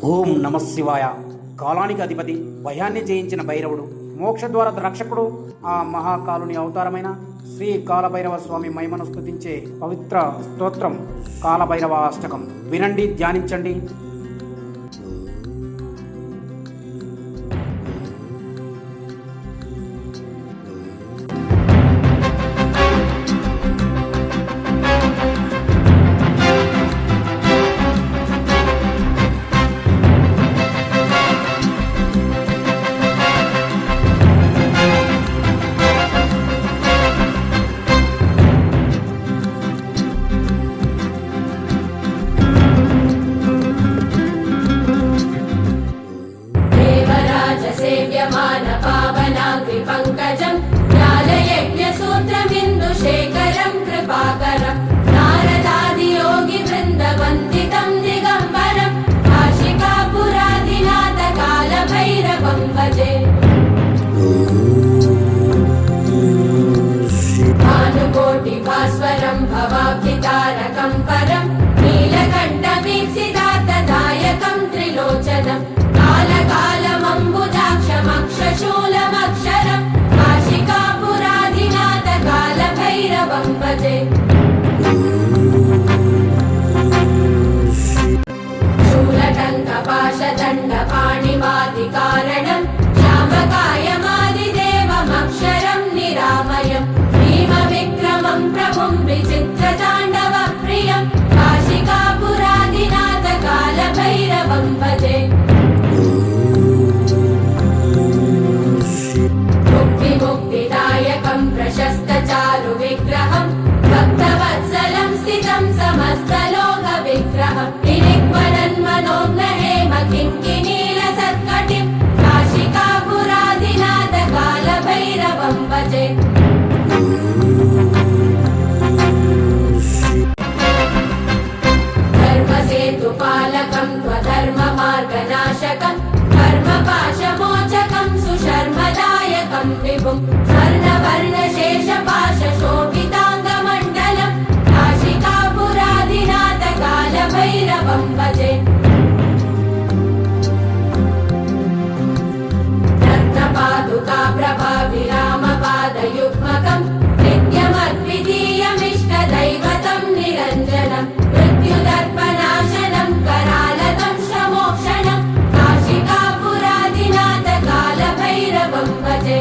ఓం నమ శివాయ. కాలానికి అధిపతి, భయాన్ని జయించిన భైరవుడు, మోక్షద్వార రక్షకుడు, ఆ మహాకాలుని అవతారమైన శ్రీ కాలభైరవ స్వామి మహిమను స్తుతించే పవిత్ర స్తోత్రం కాలభైరవ అష్టకం. వినండి, ధ్యానించండి. पंकजं ज्ञानयज्ञसूत्रमिन्दुशेखरं कृपाकरं नारदादियोगी वृन्दवन्दितं दिगम्बरं काशिकापुरादिनाथ कालभैरवं भजे। भानुकोटिभास्वरं भवाब्धितारकं परं नीलकण्ठवीक्षितार्थदायकं त्रिलोचनं कालकालमम्बुजाक्षमक्षशूलमक्षरं काशिकापुरादिनाथ कालभैरवं भजे। शूलटङ्कपाशदण्डपाणिमादिकारणं श्यामकायमादिदेवमक्षरं निरामयं भीमविक्रमं प्रभुं विचित्रताण्डवप्रियं काशिकापुरादिनाथ कालभैरवं भजे। मुक्तिदायकं प्रशस्तचारुविग्रहं भक्तवत्सलं स्थितं समस्तलोकविग्रहं निरिक्वरन्मनोज्ञहेम किङ्किणीलसत्कटिं काशिकापुरादिनाथ कालभैरवं भजे। धर्मसेतुपालकं त्वधर्ममार्गनाशकं कर्मपाशमोचकं सुशर्मदायकं विभुं स्वर्णवर्णशेषपाशशोभिताङ्गमण्डलं काशिकापुरादिनाथ कालभैरवं भजे। रत्नपादुका प्रभाविरामपादयुग्मकं नित्यमद्वितीयमिष्टदैवतं निरञ्जनं मृत्युदर्पनाशनं करालतं श्रमोक्षणं काशिकापुरादिनाथ कालभैरवं भजे।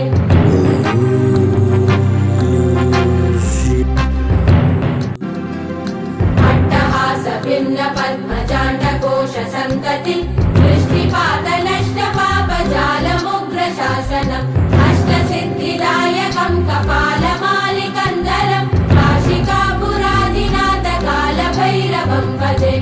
अट्टहासभिन्नपद्मजाण्डकोशसन्ततिं दृष्टिपातनष्टपापजालमुग्रशासनम् अष्टसिद्धिदायकं कपालमालिकन्दरं काशिकापुरादिनाथ कालभैरवं भजे।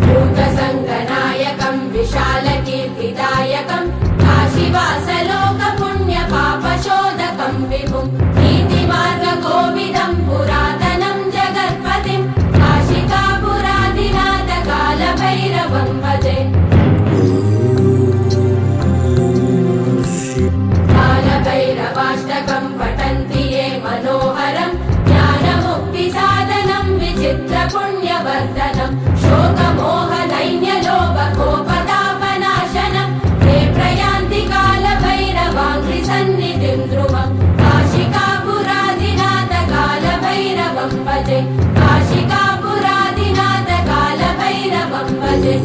भूतसङ्गनायकं विशालकीर्तिदायकं काशीवासलोकपुण्यपापशोधकं विभुं नीतिमार्गकोविदं पुरातनं जगत्पतिं काशिकापुरादिनाथ कालभैरवं भजे। कालभैरवाष्टकं पठन्ति ये मनोहरं ज्ञानमुक्तिसाधनं विचित्रपुण्यवर्धनं शोकमोहदैन्यलोभकोपतापनाशनं ते प्रयान्ति कालभैरवाङ्घ्रिसन्निधिं ध्रुवं काशिकापुरादिनाथ कालभैरवं भजे। काशिकापुरादिनाथ कालभैरवं भजे।